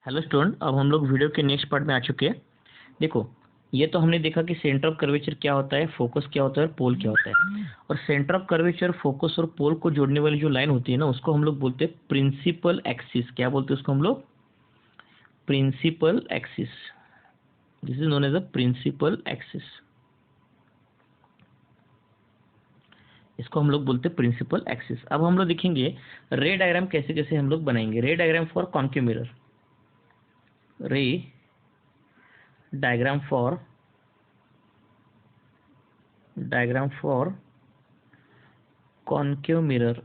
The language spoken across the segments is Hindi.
हेलो स्टूडेंट, अब हम लोग वीडियो के नेक्स्ट पार्ट में आ चुके हैं। देखो, ये तो हमने देखा कि सेंटर ऑफ कर्वेचर क्या होता है, फोकस क्या होता है और पोल क्या होता है। और सेंटर ऑफ कर्वेचर, फोकस और पोल को जोड़ने वाली जो लाइन होती है ना, उसको हम लोग बोलते हैं प्रिंसिपल एक्सिस। क्या बोलते हैं उसको हम लोग? Principal axis. This is known as a principal axis. इसको हम लोग बोलते हैं प्रिंसिपल एक्सिस। अब हम लोग देखेंगे रे डायग्राम कैसे कैसे हम लोग बनाएंगे। रे डायग्राम फॉर कॉन्केव मिरर। रे डायग्राम फॉर कॉन्केव मिरर।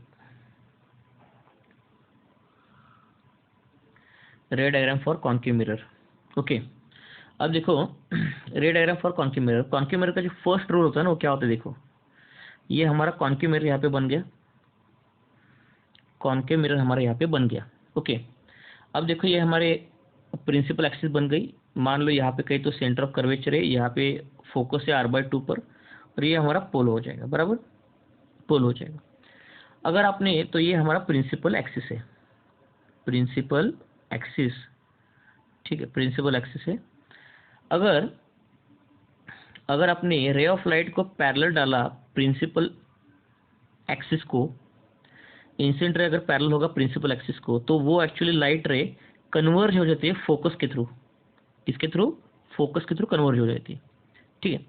रे diagram for concave mirror. Okay, अब देखो रे diagram for concave mirror. Concave mirror का जो फर्स्ट रूल होता है ना, वो क्या होता है? देखो, ये हमारा कॉन्केव मिरर यहाँ पे बन गया। कॉन्केव मिरर हमारा यहाँ पे बन गया। ओके, अब देखो ये हमारे प्रिंसिपल एक्सिस बन गई। मान लो यहाँ पे कहीं तो सेंटर ऑफ कर्वेचर है, यहाँ पे फोकस है r/2 पर, और ये हमारा पोल हो जाएगा, बराबर, पोल हो जाएगा। अगर आपने, तो ये हमारा प्रिंसिपल एक्सिस है, प्रिंसिपल एक्सिस, ठीक है, प्रिंसिपल एक्सिस है। अगर अगर आपने रे ऑफ लाइट को पैरेलल डाला प्रिंसिपल एक्सिस को, इंसिडेंट रे अगर पैरेलल होगा प्रिंसिपल एक्सिस को, तो वो एक्चुअली लाइट रे कन्वर्ज हो जाती है फोकस के थ्रू। इसके थ्रू, फोकस के थ्रू कन्वर्ज हो जाती है, ठीक है।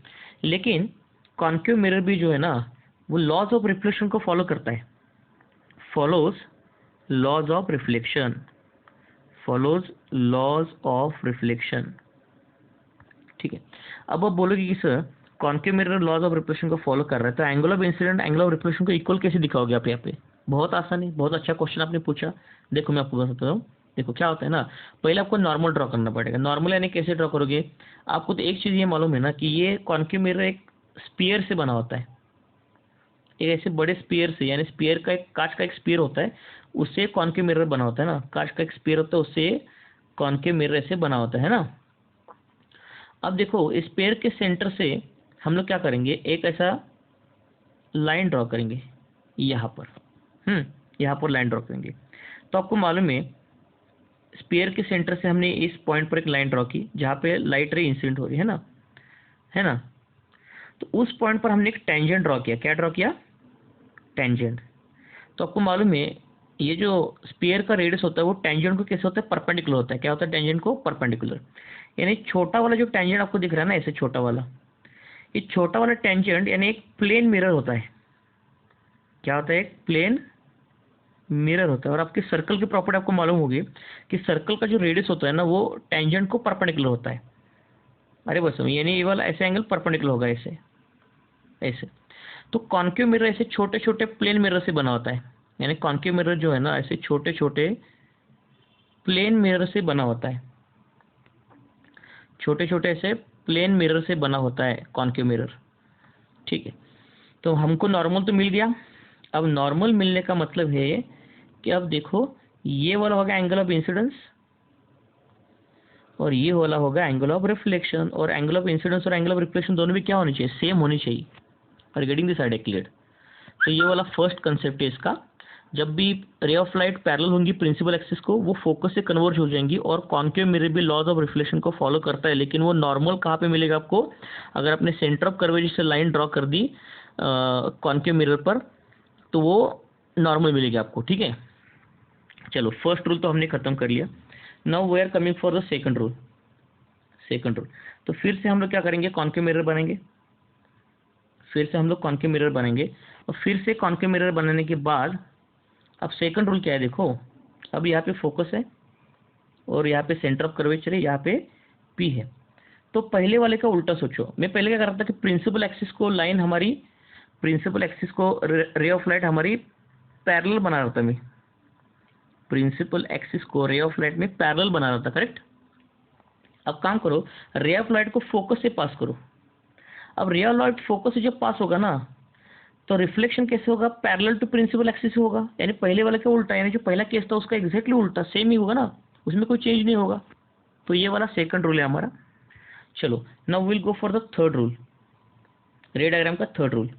लेकिन कॉन्केव मिरर भी जो है ना, वो लॉज ऑफ रिफ्लेक्शन को फॉलो करता है। Follows laws of reflection, follows laws of reflection, ठीक है। अब आप बोलोगे कि sir concave mirror laws of reflection को फॉलो कर रहा है, तो angle of incident angle of reflection को इक्वल कैसे दिखाओगे आप यहाँ पे? बहुत आसान है, बहुत अच्छा क्वेश्चन आपने पूछा। देखो मैं आपको बताता हूँ। देखो क्या होता है ना, पहले आपको नॉर्मल ड्रॉ करना पड़ेगा। नॉर्मल यानी कैसे ड्रॉ करोगे? आपको तो एक चीज़ ये मालूम है ना कि ये कॉन्केव मिरर एक स्पीयर से बना होता है। एक ऐसे बड़े स्पीयर से, यानी स्पीयर का एक कांच का एक स्पीयर होता है, उससे कॉन्केव मिरर बना होता है ना। कांच का एक स्पीयर होता है, उससे कॉन्केव मिरर ऐसे बना होता है ना। अब देखो इस पेड़ के सेंटर से हम लोग क्या करेंगे, एक ऐसा लाइन ड्रॉ करेंगे यहाँ पर। यहाँ पर लाइन ड्रॉ करेंगे। तो आपको मालूम है स्पेयर के सेंटर से हमने इस पॉइंट पर एक लाइन ड्रॉ की जहाँ पे लाइट रे इंसिडेंट हो रही है ना, है ना। तो उस पॉइंट पर हमने एक टेंजेंट ड्रॉ किया। क्या ड्रॉ किया? टेंजेंट। तो आपको मालूम है ये जो स्पेयर का रेडियस होता है वो टेंजेंट को कैसे होता है? परपेंडिकुलर होता है। क्या होता है टेंजेंट को? परपेंडिकुलर। यानी छोटा वाला जो टेंजेंट आपको दिख रहा है ना, ऐसे छोटा वाला, ये छोटा वाला टेंजेंट यानी एक प्लेन मिरर होता है। क्या होता है? एक प्लेन मिरर होता है। और आपके सर्कल की प्रॉपर्टी आपको मालूम होगी कि सर्कल का जो रेडियस होता है ना, वो टेंजेंट को परपेंडिकुलर होता है। अरे बस, यानी ये वाला ऐसे एंगल परपेंडिकुलर होगा, ऐसे ऐसे। तो कॉन्केव मिरर ऐसे छोटे छोटे प्लेन मिरर से बना होता है। यानी कॉन्केव मिरर जो है ना, ऐसे छोटे छोटे प्लेन मिरर से बना होता है। छोटे छोटे ऐसे प्लेन मिरर से बना होता है कॉन्केव मिरर, ठीक है। तो हमको नॉर्मल तो मिल गया। अब नॉर्मल मिलने का मतलब है कि अब देखो ये वाला होगा एंगल ऑफ इंसिडेंस और ये वाला होगा एंगल ऑफ रिफ्लेक्शन। और एंगल ऑफ इंसिडेंस और एंगल ऑफ रिफ्लेक्शन दोनों भी क्या होनी चाहिए? सेम होनी चाहिए। और गेटिंग दिस आइडिया क्लियर? तो ये वाला फर्स्ट कंसेप्ट है इसका। जब भी रे ऑफ लाइट पैरेलल होंगी प्रिंसिपल एक्सिस को, वो फोकस से कन्वर्ज हो जाएंगी। और कॉन्केव मिरर भी लॉज ऑफ रिफ्लेक्शन को फॉलो करता है, लेकिन वो नॉर्मल कहाँ पे मिलेगा आपको? अगर आपने सेंटर ऑफ कर्वेचर से लाइन ड्रॉ कर दी कॉन्केव मिरर पर, तो वो नॉर्मल मिलेगी आपको, ठीक है। चलो फर्स्ट रूल तो हमने खत्म कर लिया। Now we are coming for the second rule. Second rule, तो फिर से हम लोग क्या करेंगे? कॉन्केव मिरर बनाएंगे। फिर से हम लोग कॉन्केव मिरर बनाएंगे। और फिर से कॉन्केव मिरर बनाने के बाद अब सेकंड रूल क्या है? देखो, अब यहाँ पे फोकस है और यहाँ पे सेंटर ऑफ कर्वेचर है, यहाँ पे पी है। तो पहले वाले का उल्टा सोचो। मैं पहले क्या कर रहा था कि प्रिंसिपल एक्सिस को लाइन हमारी, प्रिंसिपल एक्सिस को रे ऑफ लाइट हमारी पैरेलल बना रहा था मैं। प्रिंसिपल एक्सिस को रे ऑफ लाइट में पैरेलल बना रहा था, करेक्ट। अब काम करो, रे ऑफ लाइट को फोकस से पास करो। अब रे ऑफ लाइट फोकस से जब पास होगा ना, तो रिफ्लेक्शन कैसे होगा? पैरेलल टू प्रिंसिपल एक्सिस होगा। यानी पहले वाले का उल्टा, यानी जो पहला केस था उसका एग्जैक्टली उल्टा, सेम ही होगा ना, उसमें कोई चेंज नहीं होगा। तो ये वाला सेकंड रूल है हमारा। चलो now will go for the third rule, ray diagram का third rule.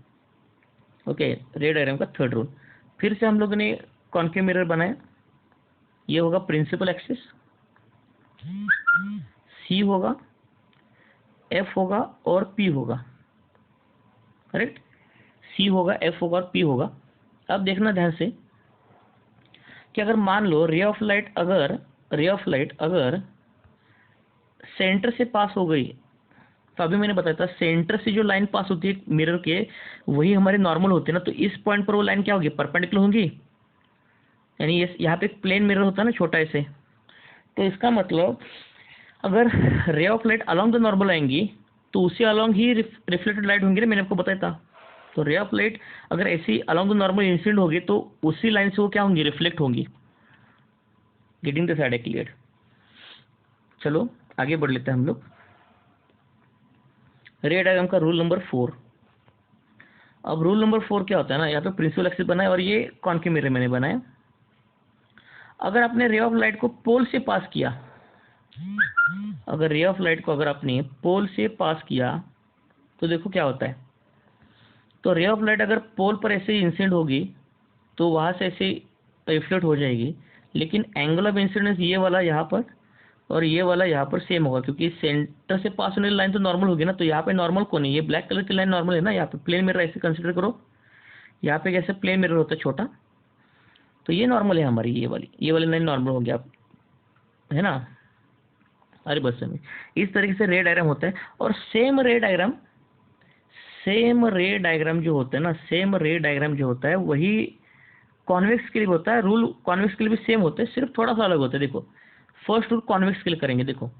Okay, ray diagram का थर्ड रूल। फिर से हम लोगों ने कॉन्केव मिरर बनाया। ये होगा प्रिंसिपल एक्सिस, C होगा, F होगा और P होगा, करेक्ट। C होगा, F होगा और P होगा। अब देखना ध्यान से कि अगर मान लो रे ऑफ लाइट अगर सेंटर से पास हो गई, तो अभी मैंने बताया था सेंटर से जो लाइन पास होती है मिरर के, वही हमारे नॉर्मल होते हैं ना। तो इस पॉइंट पर वो लाइन क्या होगी, परपेंडिकुलर होंगी। यानी ये यहाँ पे एक प्लेन मिरर होता है ना छोटा ऐसे, तो इसका मतलब अगर रे of light along the normal आएंगी तो उसी अलोंग ही रिफ्लेक्टेड लाइट होंगी ना, मैंने आपको बताया था। तो रे ऑफ लाइट अगर ऐसी अलोंग द नॉर्मल इंसिडेंट होगी तो उसी लाइन से वो क्या होंगी, रिफ्लेक्ट होंगी। गेटिंग द साइड है क्लियर। चलो आगे बढ़ लेते हैं हम लोग। रे डायग्राम का रूल नंबर 4। अब रूल नंबर 4 क्या होता है ना, यहाँ पे प्रिंसिपल एक्सिस बनाया और ये कॉन्केव मिरर मैंने बनाया। अगर आपने रे ऑफ लाइट को पोल से पास किया, अगर रे ऑफ लाइट को अगर आपने पोल से पास किया तो देखो क्या होता है। तो रे ऑफ लाइट अगर पोल पर ऐसे इंसिडेंट होगी तो वहां से ऐसे रिफ्लेक्ट हो जाएगी, लेकिन एंगल ऑफ इंसिडेंस ये वाला यहाँ पर और ये वाला यहाँ पर सेम होगा, क्योंकि सेंटर से पास होने वाली लाइन तो नॉर्मल होगी ना। तो यहाँ पे नॉर्मल कौन है, ये ब्लैक कलर की लाइन नॉर्मल है ना। यहाँ पे प्लेन मिरर ऐसे कंसिडर करो, यहाँ पे कैसे प्लेन मिरर होता है छोटा, तो ये नॉर्मल है हमारी, ये वाली लाइन नॉर्मल हो गया, है ना। अरे बस में इस तरीके से रे डायग्राम होता है। और सेम रे डायग्राम जो होता है ना, सेम रे डायग्राम जो होता है वही कॉन्वेक्स के लिए होता है। रूल कॉन्वेक्स के लिए भी सेम होते हैं, सिर्फ थोड़ा सा अलग होता है। देखो फर्स्ट रूल कॉन्वेक्स के लिए करेंगे। देखो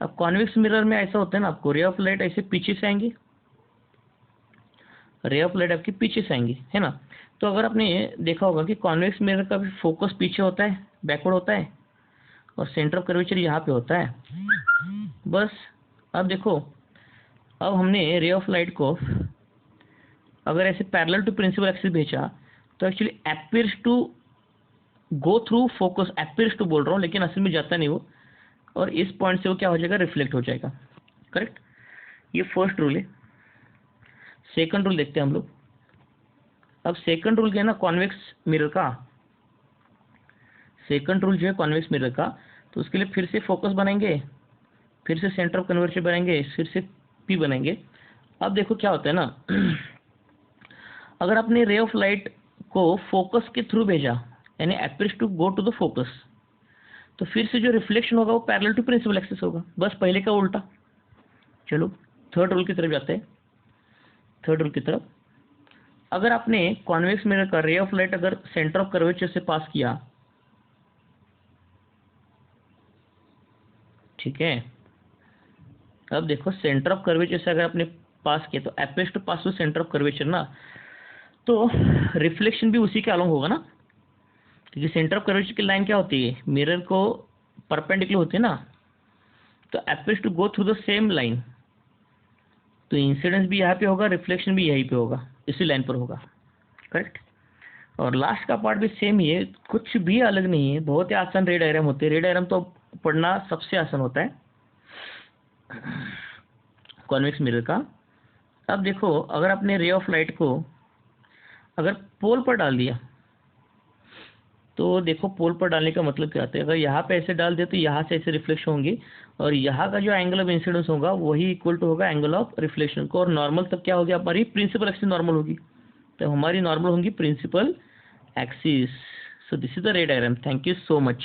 अब कॉन्वेक्स मिरर में ऐसा होता है ना, आपको रे ऑफ लाइट ऐसे पीछे से आएंगी, रे ऑफ लाइट आपकी पीछे से आएंगी, है ना। तो अगर आपने देखा होगा कि कॉन्वेक्स मिरर का भी फोकस पीछे होता है, बैकवर्ड होता है, और सेंटर ऑफ कर्वेचर यहाँ पे होता है। बस अब देखो, अब हमने रे ऑफ लाइट को अगर ऐसे पैरेलल टू प्रिंसिपल एक्सिस भेजा तो actually appears to go through focus, appears to बोल रहा हूँ लेकिन असल में जाता नहीं वो, और इस पॉइंट से वो क्या हो जाएगा, रिफ्लेक्ट हो जाएगा, करेक्ट। ये फर्स्ट रूल है। सेकंड रूल देखते हैं हम लोग। अब सेकंड रूल क्या है ना, कॉन्वेक्स मिरर का, सेकंड रूल जो है कॉन्वेक्स मिरर का, तो उसके लिए फिर से फोकस बनाएंगे, फिर से सेंटर ऑफ कन्वर्जन बनाएंगे, फिर से पी बनाएंगे। अब देखो क्या होता है ना, अगर आपने रे ऑफ लाइट को फोकस के थ्रू भेजा, यानी appears to go to the focus, तो फिर से जो रिफ्लेक्शन होगा वो पैरेलल टू प्रिंसिपल एक्सिस होगा, बस पहले का उल्टा। चलो थर्ड रूल की तरफ जाते हैं। थर्ड रूल की तरफ, अगर आपने कॉन्वेक्स मिरर का रे ऑफ लाइट अगर सेंटर ऑफ कर्वेचर से पास किया, ठीक है। अब देखो सेंटर ऑफ कर्वेचर से अगर आपने पास किया तो appears to pass to centre of curvature ना, तो रिफ्लेक्शन भी उसी के अलोंग होगा ना, क्योंकि सेंटर ऑफ कर्वेचर की लाइन क्या होती है, मिरर को परपेंडिकुलर होती है ना। तो appears to go through the same line, तो इंसिडेंस भी यहाँ पे होगा, रिफ्लेक्शन भी यहीं पे होगा, इसी लाइन पर होगा, करेक्ट। और लास्ट का पार्ट भी सेम ही है, कुछ भी अलग नहीं है, बहुत ही आसान रे डायग्राम होते हैं। रे डायग्राम तो पढ़ना सबसे आसान होता है कॉन्वेक्स मिरर का। अब देखो अगर आपने रे ऑफ लाइट को अगर पोल पर डाल दिया, तो देखो पोल पर डालने का मतलब क्या होता है, अगर यहाँ पे ऐसे डाल दिया तो यहाँ से ऐसे रिफ्लेक्शन होंगी, और यहाँ का जो एंगल ऑफ इंसिडेंस होगा वही इक्वल टू होगा एंगल ऑफ रिफ्लेक्शन को। और नॉर्मल तब क्या होगी, हमारी प्रिंसिपल एक्सिस नॉर्मल होगी, तो हमारी नॉर्मल होंगी principal axis. So this is the ray diagram. Thank you so much.